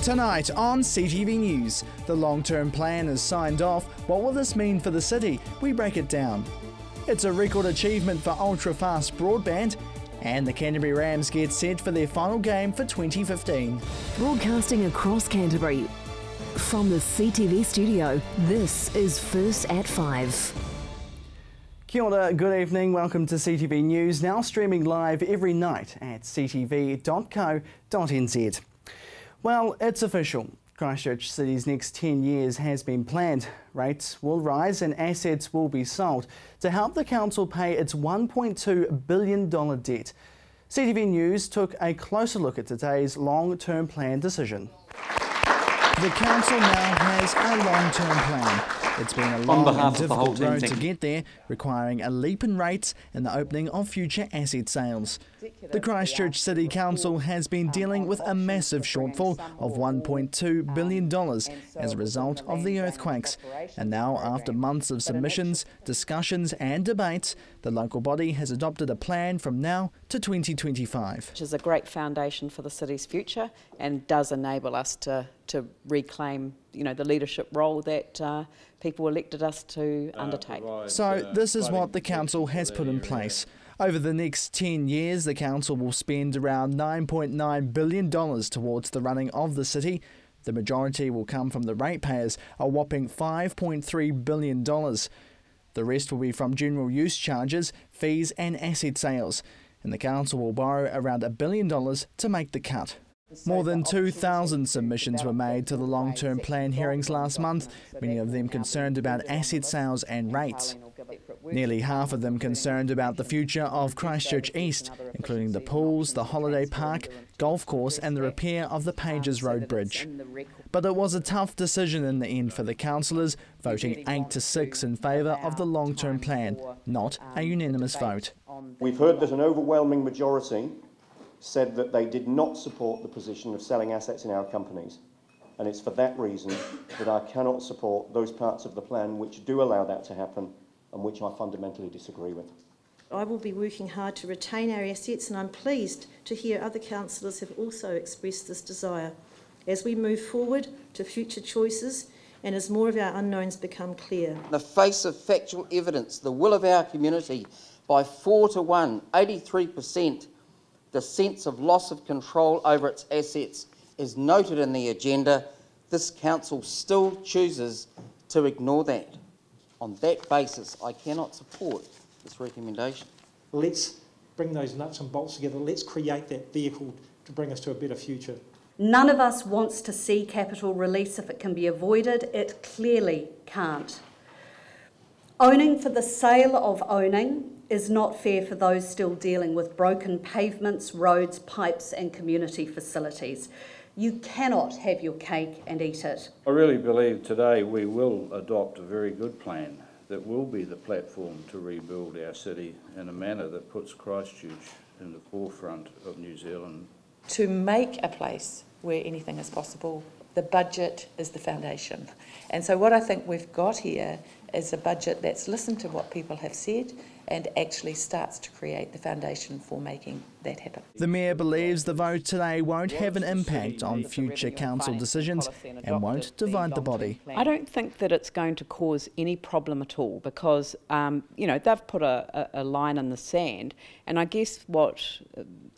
Tonight on CTV News, the long-term plan is signed off. What will this mean for the city? We break it down. It's a record achievement for ultra-fast broadband, and the Canterbury Rams get set for their final game for 2015. Broadcasting across Canterbury from the CTV studio, this is First at 5. Kia ora, good evening, welcome to CTV News, now streaming live every night at ctv.co.nz. Well, it's official. Christchurch City's next 10 years has been planned. Rates will rise and assets will be sold to help the council pay its $1.2 billion debt. CTV News took a closer look at today's long-term plan decision. The council now has a long-term plan. It's been a long and difficult road to get there, requiring a leap in rates and the opening of future asset sales. The Christchurch City Council has been dealing with a massive shortfall of $1.2 billion as a result of the earthquakes. And now, after months of submissions, discussions and debates, the local body has adopted a plan from now to 2025. Which is a great foundation for the city's future and does enable us to reclaim, the leadership role that people elected us to undertake. So this is what the council has put in place. Over the next 10 years, the council will spend around $9.9 billion towards the running of the city. The majority will come from the ratepayers, a whopping $5.3 billion. The rest will be from general use charges, fees and asset sales. And the council will borrow around $1 billion to make the cut. More than 2,000 submissions were made to the long-term plan hearings last month, many of them concerned about asset sales and rates. Nearly half of them concerned about the future of Christchurch East, including the pools, the holiday park, golf course and the repair of the Pages Road Bridge. But it was a tough decision in the end for the councillors, voting 8-6 in favour of the long-term plan, not a unanimous vote. We've heard that an overwhelming majority said that they did not support the position of selling assets in our companies. And it's for that reason that I cannot support those parts of the plan which do allow that to happen and which I fundamentally disagree with. I will be working hard to retain our assets, and I'm pleased to hear other councillors have also expressed this desire as we move forward to future choices and as more of our unknowns become clear. In the face of factual evidence, the will of our community by 4-1, 83%, the sense of loss of control over its assets is noted in the agenda. This council still chooses to ignore that. On that basis, I cannot support this recommendation. Let's bring those nuts and bolts together. Let's create that vehicle to bring us to a better future. None of us wants to see capital release if it can be avoided. It clearly can't. Owning for the sale of owning is not fair for those still dealing with broken pavements, roads, pipes and community facilities. You cannot have your cake and eat it. I really believe today we will adopt a very good plan that will be the platform to rebuild our city in a manner that puts Christchurch in the forefront of New Zealand. To make a place where anything is possible, the budget is the foundation. And so what I think we've got here is a budget that's listened to what people have said and actually starts to create the foundation for making that happen. The Mayor believes the vote today won't have an impact on future council decisions and won't divide the body. I don't think that it's going to cause any problem at all because, they've put a line in the sand, and I guess what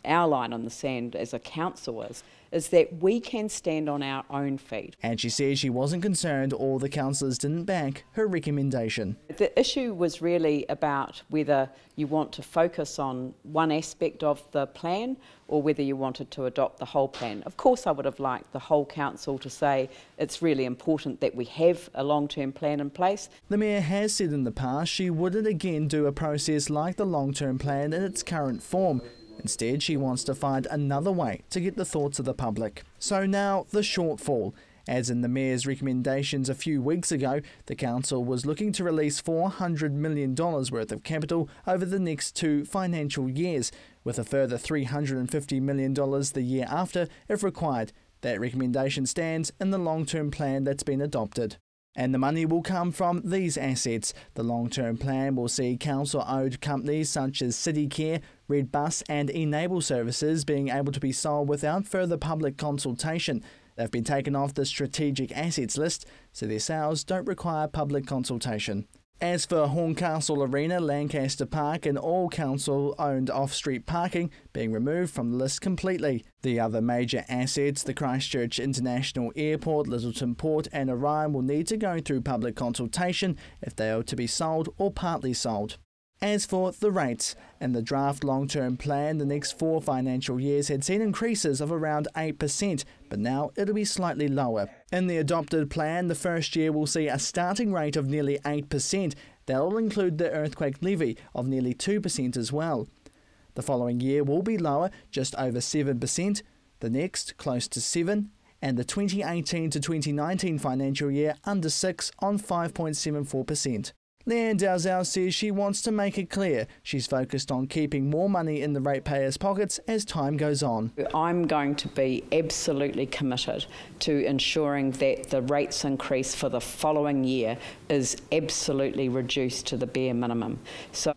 our line on the sand as a council is that we can stand on our own feet. And she says she wasn't concerned all the councillors didn't back her recommendation. The issue was really about whether you want to focus on one aspect of the plan or whether you wanted to adopt the whole plan. Of course I would have liked the whole council to say it's really important that we have a long-term plan in place. The Mayor has said in the past she wouldn't again do a process like the long-term plan in its current form. Instead, she wants to find another way to get the thoughts of the public. So now, the shortfall. As in the Mayor's recommendations a few weeks ago, the Council was looking to release $400 million worth of capital over the next 2 financial years, with a further $350 million the year after if required. That recommendation stands in the long-term plan that's been adopted. And the money will come from these assets. The long-term plan will see council-owned companies such as City Care, Red Bus and Enable Services being able to be sold without further public consultation. They've been taken off the strategic assets list, so their sales don't require public consultation. As for Horncastle Arena, Lancaster Park and all council-owned off-street parking being removed from the list completely. The other major assets, the Christchurch International Airport, Lyttelton Port and Orion, will need to go through public consultation if they are to be sold or partly sold. As for the rates, in the draft long-term plan, the next 4 financial years had seen increases of around 8%, but now it'll be slightly lower. In the adopted plan, the first year will see a starting rate of nearly 8%. That'll include the earthquake levy of nearly 2% as well. The following year will be lower, just over 7%, the next close to 7%, and the 2018 to 2019 financial year under 6% on 5.74%. Leanne Dalzell says she wants to make it clear she's focused on keeping more money in the ratepayers' pockets as time goes on. I'm going to be absolutely committed to ensuring that the rates increase for the following year is absolutely reduced to the bare minimum.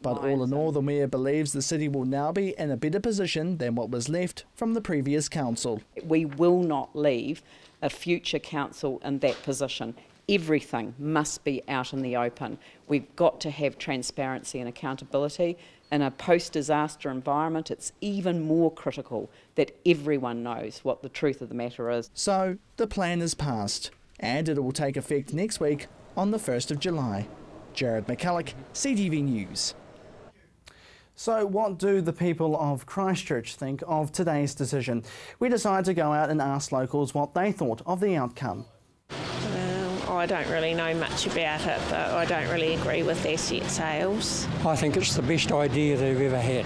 But all in all, the Mayor believes the city will now be in a better position than what was left from the previous council. We will not leave a future council in that position. Everything must be out in the open. We've got to have transparency and accountability. In a post-disaster environment, it's even more critical that everyone knows what the truth of the matter is. So the plan is passed, and it will take effect next week on the 1st of July. Jared McCulloch, CTV News. So what do the people of Christchurch think of today's decision? We decided to go out and ask locals what they thought of the outcome. I don't really know much about it, but I don't really agree with asset sales. I think it's the best idea they've ever had.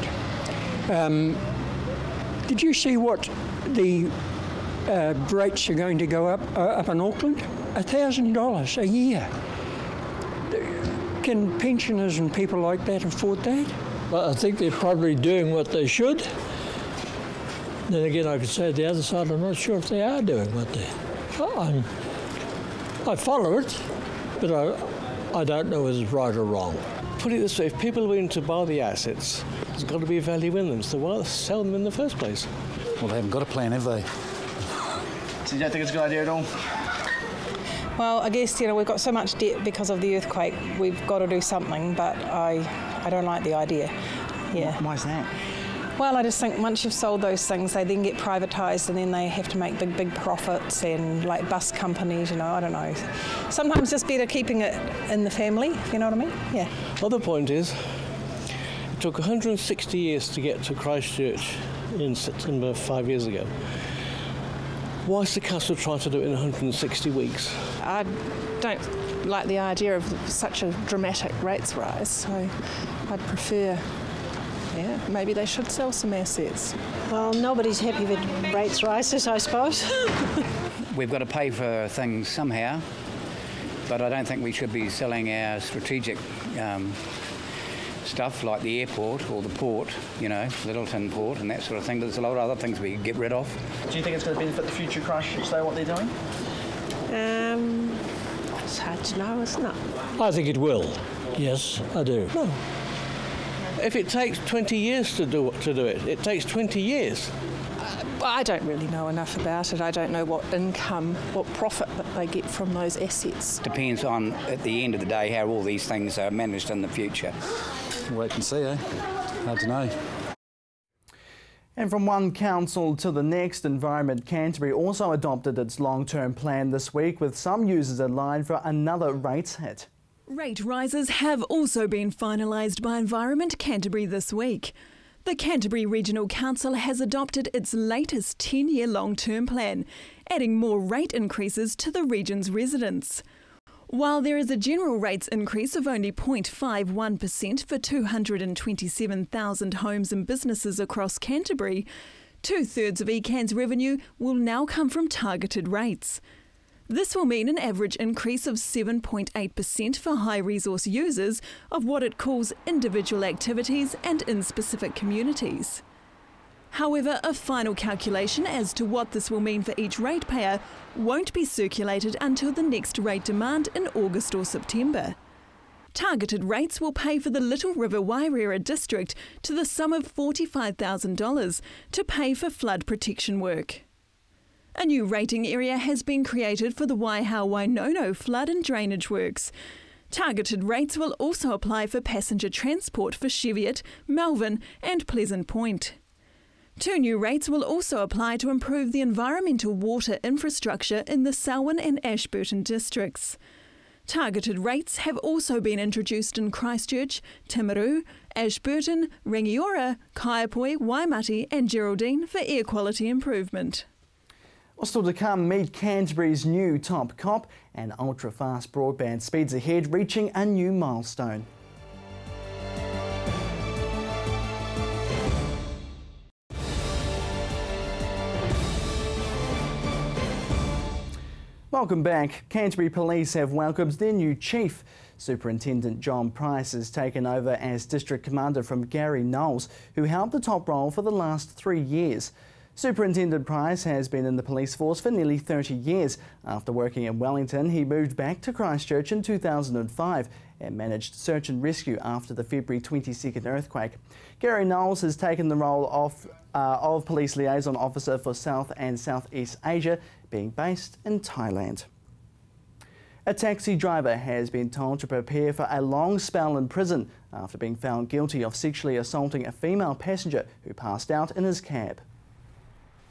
Did you see what the rates are going to go up in Auckland? $1,000 a year. Can pensioners and people like that afford that? Well, I think they're probably doing what they should. Then again, I could say the other side, I'm not sure if they are doing what they... I follow it, but I don't know whether it's right or wrong. Put it this way, if people are willing to buy the assets, there's got to be a value in them, so why sell them in the first place? Well, they haven't got a plan, have they? So you don't think it's a good idea at all? Well, I guess, we've got so much debt because of the earthquake, we've got to do something, but I don't like the idea. Yeah. Why is that? Well, I just think once you've sold those things, they then get privatised and then they have to make big profits, and like bus companies, I don't know. Sometimes it's better keeping it in the family, if you know what I mean? Yeah. Well, the point is, it took 160 years to get to Christchurch in September 5 years ago. Why is the council trying to do it in 160 weeks? I don't like the idea of such a dramatic rates rise, so I'd prefer... Yeah, maybe they should sell some assets. Well, nobody's happy with rates rises, I suppose. We've got to pay for things somehow, but I don't think we should be selling our strategic stuff like the airport or the port, Lyttelton Port and that sort of thing. There's a lot of other things we can get rid of. Do you think it's going to benefit the future Christchurch, though, what they're doing? It's hard to know, isn't it? I think it will. Yes, I do. No. If it takes 20 years to do it, it takes 20 years. I don't really know enough about it. I don't know what income, what profit that they get from those assets. Depends on, at the end of the day, how all these things are managed in the future. Wait and see, eh? Hard to know. And from one council to the next, Environment Canterbury also adopted its long-term plan this week, with some users in line for another rates hit. Rate rises have also been finalised by Environment Canterbury this week. The Canterbury Regional Council has adopted its latest 10-year long-term plan, adding more rate increases to the region's residents. While there is a general rates increase of only 0.51% for 227,000 homes and businesses across Canterbury, 2/3 of ECAN's revenue will now come from targeted rates. This will mean an average increase of 7.8% for high-resource users of what it calls individual activities and in specific communities. However, a final calculation as to what this will mean for each ratepayer won't be circulated until the next rate demand in August or September. Targeted rates will pay for the Little River Wairera district to the sum of $45,000 to pay for flood protection work. A new rating area has been created for the Waiha-Wainono flood and drainage works. Targeted rates will also apply for passenger transport for Cheviot, Melbourne and Pleasant Point. 2 new rates will also apply to improve the environmental water infrastructure in the Selwyn and Ashburton districts. Targeted rates have also been introduced in Christchurch, Timaru, Ashburton, Rangiora, Kaiapoi, Waimati and Geraldine for air quality improvement. Well, still to come, meet Canterbury's new top cop, and ultra-fast broadband speeds ahead, reaching a new milestone. Welcome back. Canterbury Police have welcomed their new chief. Superintendent John Price has taken over as District Commander from Gary Knowles, who held the top role for the last 3 years. Superintendent Price has been in the police force for nearly 30 years. After working in Wellington, he moved back to Christchurch in 2005 and managed search and rescue after the February 22nd earthquake. Gary Knowles has taken the role of Police Liaison Officer for South and Southeast Asia, being based in Thailand. A taxi driver has been told to prepare for a long spell in prison after being found guilty of sexually assaulting a female passenger who passed out in his cab.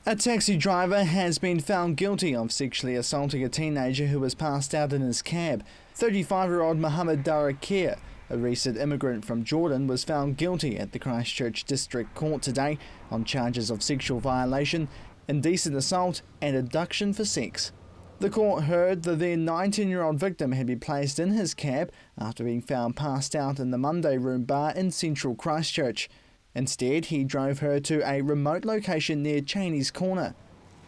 A taxi driver has been found guilty of sexually assaulting a teenager who was passed out in his cab. 35-year-old Mohammed Darakir, a recent immigrant from Jordan, was found guilty at the Christchurch District Court today on charges of sexual violation, indecent assault and abduction for sex. The court heard the then 19-year-old victim had been placed in his cab after being found passed out in the Monday Room bar in central Christchurch. Instead, he drove her to a remote location near Cheney's Corner.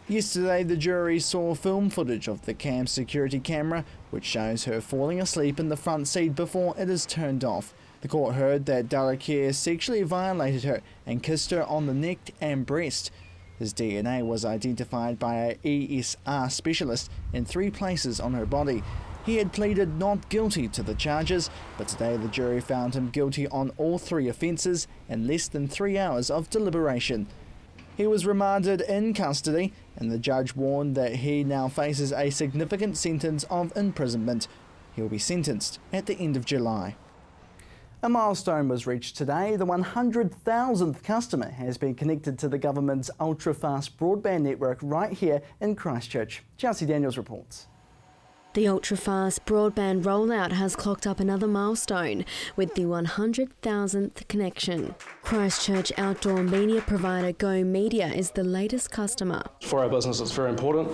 Yesterday, the jury saw film footage of the cab's security camera, which shows her falling asleep in the front seat before it is turned off. The court heard that Darakir sexually violated her and kissed her on the neck and breast. His DNA was identified by an ESR specialist in 3 places on her body. He had pleaded not guilty to the charges, but today the jury found him guilty on all 3 offences in less than 3 hours of deliberation. He was remanded in custody, and the judge warned that he now faces a significant sentence of imprisonment. He will be sentenced at the end of July. A milestone was reached today. The 100,000th customer has been connected to the government's ultra-fast broadband network right here in Christchurch. Chelsea Daniels reports. The ultra-fast broadband rollout has clocked up another milestone with the 100,000th connection. Christchurch outdoor media provider Go Media is the latest customer. For our business, it's very important,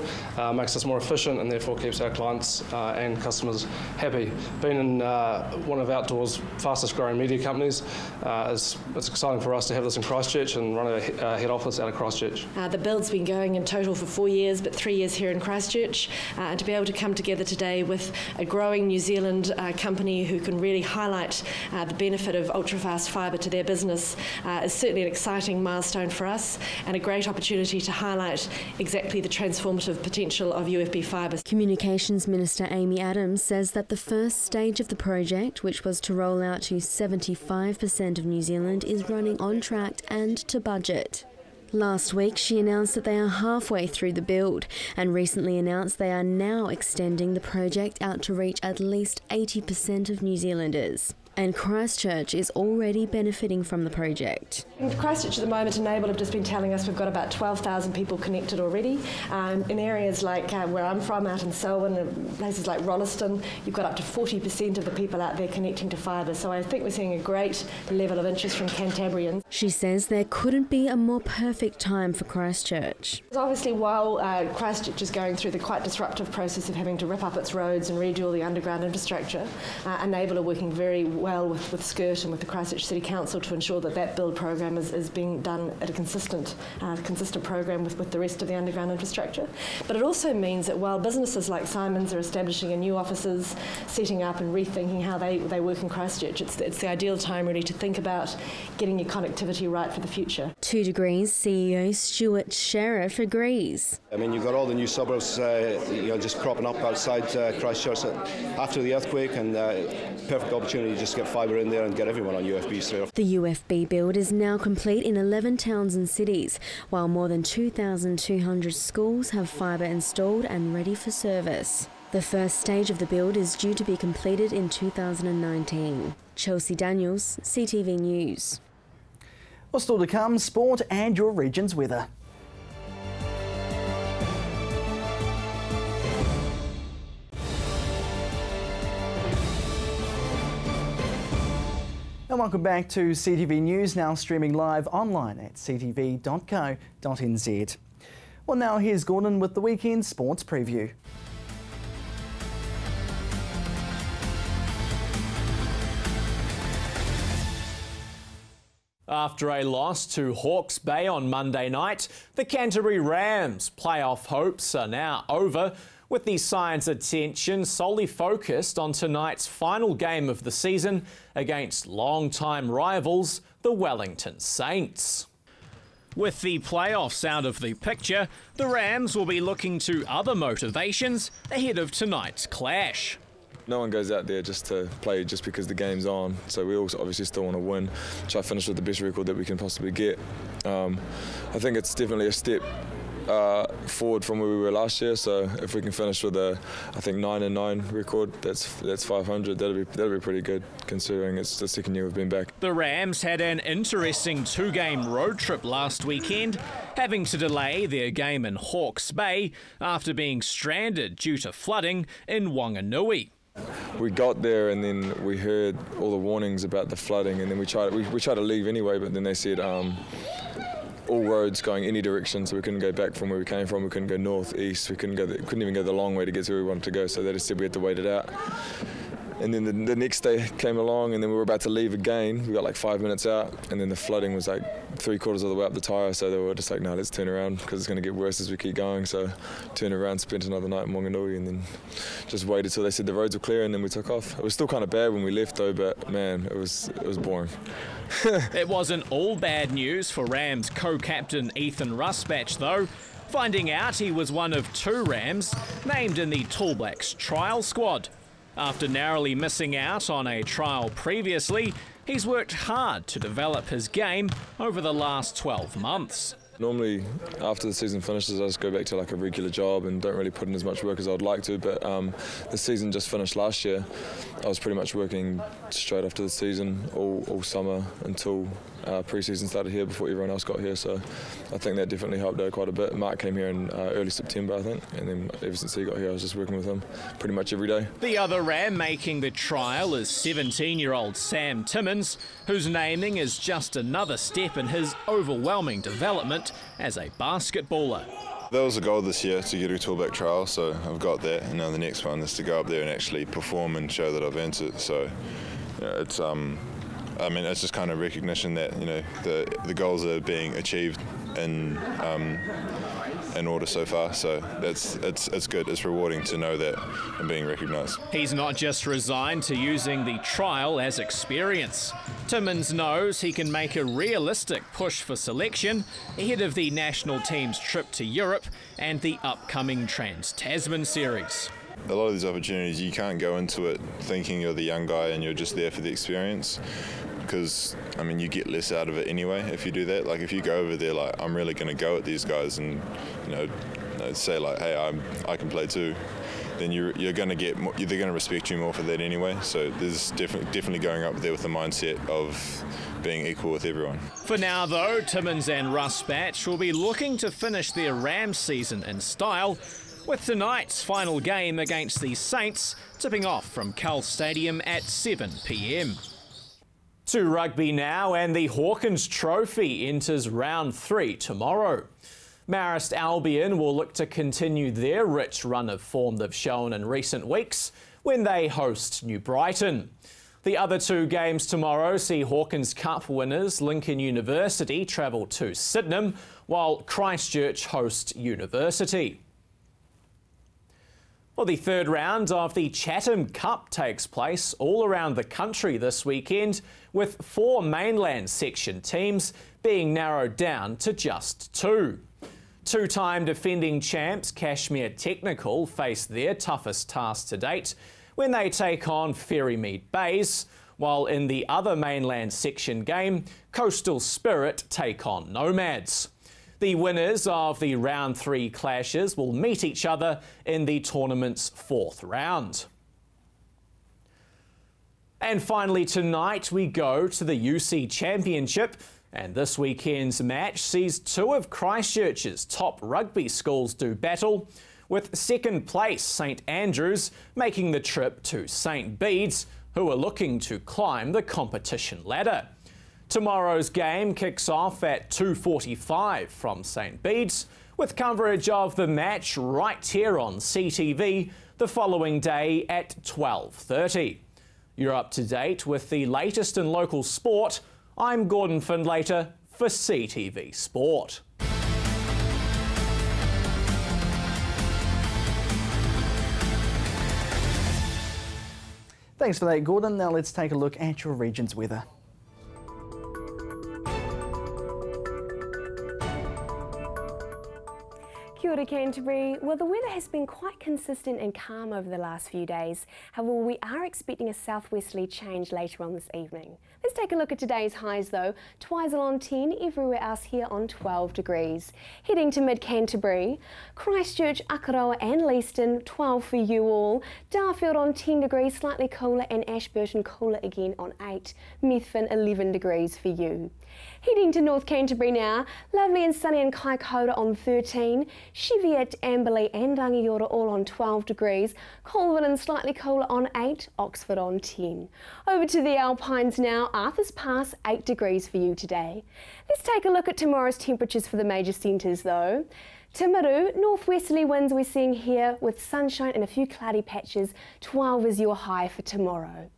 makes us more efficient and therefore keeps our clients and customers happy. Being in one of outdoors' fastest growing media companies, it's exciting for us to have this in Christchurch and run our head office out of Christchurch. The build's been going in total for 4 years, but 3 years here in Christchurch, and to be able to come together today with a growing New Zealand company who can really highlight the benefit of ultra-fast fibre to their business is certainly an exciting milestone for us and a great opportunity to highlight exactly the transformative potential of UFB fibre. Communications Minister Amy Adams says that the first stage of the project, which was to roll out to 75% of New Zealand, is running on track and to budget. Last week, she announced that they are halfway through the build and recently announced they are now extending the project out to reach at least 80% of New Zealanders. And Christchurch is already benefiting from the project. In Christchurch at the moment, Enable have just been telling us we've got about 12,000 people connected already. In areas like where I'm from, out in Selwyn, and places like Rolleston, you've got up to 40% of the people out there connecting to fibre. So I think we're seeing a great level of interest from Cantabrians. She says there couldn't be a more perfect time for Christchurch. Obviously, while Christchurch is going through the quite disruptive process of having to rip up its roads and redo all the underground infrastructure, Enable are working very well with SCIRT and with the Christchurch City Council to ensure that that build program is being done at a consistent program with the rest of the underground infrastructure. But it also means that while businesses like Simon's are establishing new offices, setting up and rethinking how they work in Christchurch, it's the ideal time really to think about getting your connectivity right for the future. 2 Degrees CEO Stuart Sheriff agrees. I mean, you've got all the new suburbs just cropping up outside Christchurch after the earthquake, and perfect opportunity just just get fibre in there and get everyone on UFB straight off. The UFB build is now complete in 11 towns and cities, while more than 2,200 schools have fibre installed and ready for service. The first stage of the build is due to be completed in 2019. Chelsea Daniels, CTV News. Well, still to come, sport and your region's weather. And welcome back to CTV News, now streaming live online at ctv.co.nz. Well, now here's Gordon with the weekend sports preview. After a loss to Hawke's Bay on Monday night, the Canterbury Rams' playoff hopes are now over, with the side's attention solely focused on tonight's final game of the season against long-time rivals, the Wellington Saints. With the playoffs out of the picture, the Rams will be looking to other motivations ahead of tonight's clash. No one goes out there just to play just because the game's on, so we also obviously still want to win, try to finish with the best record that we can possibly get. I think it's definitely a step forward from where we were last year, so if we can finish with a, I think, 9-9 record, that's 500, that'll be pretty good considering it's the second year we've been back. The Rams had an interesting two-game road trip last weekend, having to delay their game in Hawke's Bay after being stranded due to flooding in Wanganui. We got there and then we heard all the warnings about the flooding, and then we tried to leave anyway, but then they said all roads going any direction, so we couldn't go back from where we came from. We couldn't go north, east. We couldn't even go the long way to get to where we wanted to go. So they just said we had to wait it out. And then the next day came along, and then we were about to leave again. We got like 5 minutes out, and then the flooding was like 3/4 of the way up the tyre. So they were just like, no, let's turn around because it's going to get worse as we keep going. So turned around, spent another night in Wanganui, and then just waited till they said the roads were clear, and then we took off. It was still kind of bad when we left though, but man, it was boring. It wasn't all bad news for Rams co-captain Ethan Rusbatch though, finding out he was one of 2 Rams named in the Tall Blacks trial squad. After narrowly missing out on a trial previously, he's worked hard to develop his game over the last 12 months. Normally, after the season finishes, I just go back to like a regular job and don't really put in as much work as I'd like to. But the season just finished last year. I was pretty much working straight after the season all summer until pre-season started here before everyone else got here. So I think that definitely helped out quite a bit. Mark came here in early September, I think, and then ever since he got here, I was just working with him pretty much every day. The other Ram making the trial is 17-year-old Sam Timmins, whose naming is just another step in his overwhelming development as a basketballer. That was a goal this year, to get a Tall Black trial, so I've got that, and now the next one is to go up there and actually perform and show that I've earned it. So you know, it's I mean, it's just kind of recognition that, you know, the goals are being achieved in order so far. So it's good. It's rewarding to know that I'm being recognised. He's not just resigned to using the trial as experience. Timmins knows he can make a realistic push for selection ahead of the national team's trip to Europe and the upcoming Trans-Tasman series. A lot of these opportunities, you can't go into it thinking you're the young guy and you're just there for the experience, because, I mean, you get less out of it anyway if you do that. Like, if you go over there like, I'm really going to go at these guys and, you know, say like, hey, I can play too, then you're going to get more, they're going to respect you more for that anyway. So there's definitely going up there with the mindset of being equal with everyone. For now though, Timmins and Rusbatch will be looking to finish their Rams season in style, with tonight's final game against the Saints tipping off from Cal Stadium at 7 p.m. To rugby now, and the Hawkins Trophy enters round 3 tomorrow. Marist Albion will look to continue their rich run of form they've shown in recent weeks when they host New Brighton. The other 2 games tomorrow see Hawkins Cup winners Lincoln University travel to Sydenham, while Christchurch host University. Well, the 3rd round of the Chatham Cup takes place all around the country this weekend, with 4 mainland section teams being narrowed down to just 2. 2-time defending champs Cashmere Technical face their toughest task to date when they take on Ferrymead Bays, while in the other mainland section game, Coastal Spirit take on Nomads. The winners of the round 3 clashes will meet each other in the tournament's 4th round. And finally tonight we go to the UC Championship, and this weekend's match sees 2 of Christchurch's top rugby schools do battle, with second place St Andrews making the trip to St Bede's, who are looking to climb the competition ladder. Tomorrow's game kicks off at 2:45 from St Bede's, with coverage of the match right here on CTV the following day at 12:30. You're up to date with the latest in local sport. I'm Gordon Findlater for CTV Sport. Thanks for that, Gordon. Now let's take a look at your region's weather. Kia ora Canterbury. Well, the weather has been quite consistent and calm over the last few days. However, we are expecting a southwesterly change later on this evening. Let's take a look at today's highs though. Twizel on 10, everywhere else here on 12 degrees. Heading to mid-Canterbury, Christchurch, Akaroa and Leeston, 12 for you all. Darfield on 10 degrees, slightly cooler, and Ashburton cooler again on 8. Methven 11 degrees for you. Heading to North Canterbury now, lovely and sunny in Kaikoura on 13, Cheviot, Amberley and Rangiora all on 12 degrees, Colvin slightly cooler on 8, Oxford on 10. Over to the Alpines now, Arthur's Pass 8 degrees for you today. Let's take a look at tomorrow's temperatures for the major centres though. Timaru, northwesterly winds we're seeing here with sunshine and a few cloudy patches, 12 is your high for tomorrow.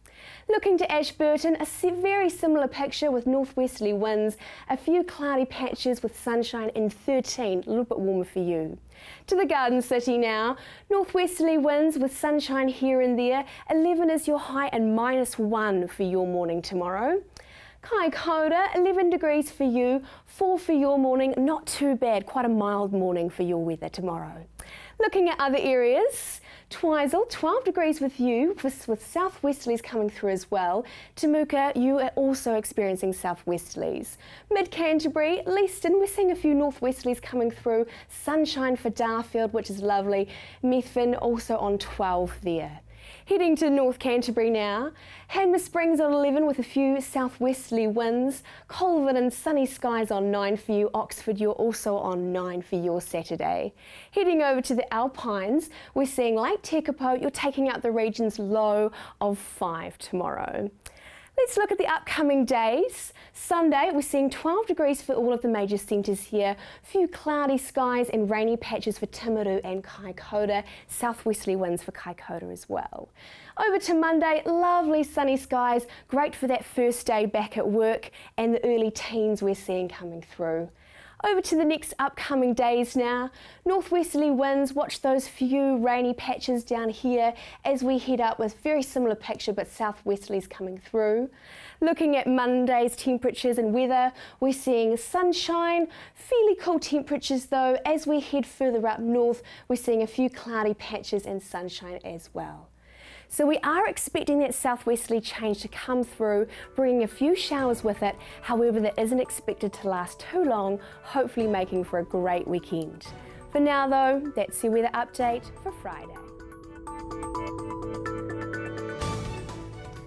Looking to Ashburton, a very similar picture with northwesterly winds, a few cloudy patches with sunshine and 13, a little bit warmer for you. To the Garden City now, northwesterly winds with sunshine here and there, 11 is your high and -1 for your morning tomorrow. Kaikoura, 11 degrees for you, 4 for your morning, not too bad, quite a mild morning for your weather tomorrow. Looking at other areas, Twizel, 12 degrees with you, with southwesterlies coming through as well. Temuka, you are also experiencing southwesterlies. Mid-Canterbury, Leeston, we're seeing a few northwesterlies coming through. Sunshine for Darfield, which is lovely. Methven also on 12 there. Heading to North Canterbury now, Hanmer Springs on 11 with a few southwesterly winds, Colvin and sunny skies on 9 for you, Oxford you're also on 9 for your Saturday. Heading over to the Alpines, we're seeing Lake Tekapo, you're taking out the region's low of 5 tomorrow. Let's look at the upcoming days. Sunday, we're seeing 12 degrees for all of the major centres here. A few cloudy skies and rainy patches for Timaru and Kaikoura. Southwesterly winds for Kaikoura as well. Over to Monday, lovely sunny skies. Great for that first day back at work and the early teens we're seeing coming through. Over to the next upcoming days now. Northwesterly winds, watch those few rainy patches down here as we head up with very similar picture but southwesterlies coming through. Looking at Monday's temperatures and weather, we're seeing sunshine, fairly cool temperatures though. As we head further up north, we're seeing a few cloudy patches and sunshine as well. So we are expecting that southwesterly change to come through, bringing a few showers with it. However, that isn't expected to last too long, hopefully making for a great weekend. For now though, that's your weather update for Friday.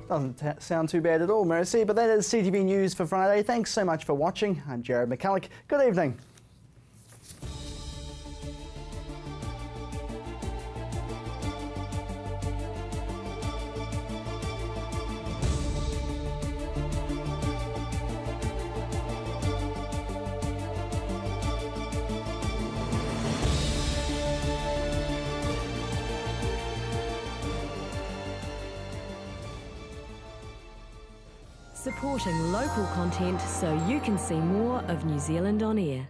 Doesn't sound too bad at all, Mercy, but that is CTV News for Friday. Thanks so much for watching. I'm Jared McCulloch. Good evening. Supporting local content so you can see more of New Zealand on air.